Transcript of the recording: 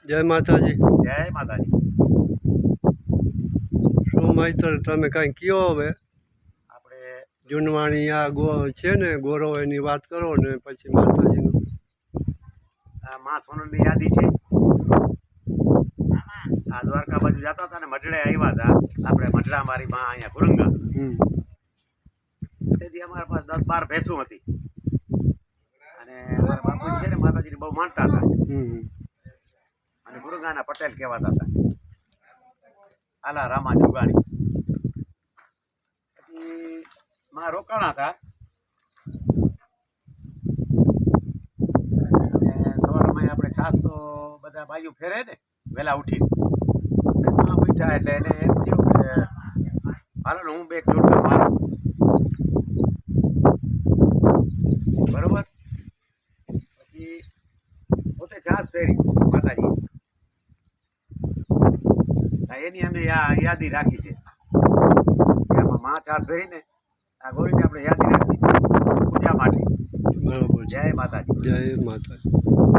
જય માતાજી. જય માતાજી. શું માહિતર તમે કાંઈ કયો હવે આપણે જૂનવાણી આ છે ને ગોરો એની વાત કરો ને પછી માતાજીનું. આ મા સોનલની યાદી છે. આ દ્વારકા બાજુ જતા હતા ને મઢડે આવ્યા હતા આપણે મઢડા મારી માં અહીંયા ગુરંગા. તેથી અમારા પાસે 10-12 ભેંસું હતી અને અમારા બાપુ છે ને માતાજીને બહુ માનતા હતા અને ગુરંગાના પટેલ કહેવાતા હતા. આલા રામા જોગાણી. પછી માં રોકાણા હતા અને સવારમાં આપણે છાસ તો બધા બાજુ ફેરે ને વહેલા ઉઠીને માં ઉઠ્યા એટલે એને એમ થયું કે હાલો ને હું બે જોડકા મારું. બરોબર. પછી પોતે છાસ ફેરી માતાજી એની અમે યાદી રાખી છે. આમાં માં છાસ ફેરીને આ ગોરીને આપણે યાદી રાખી છે પૂજા માટે. બરાબર. જય માતાજી. જય માતાજી.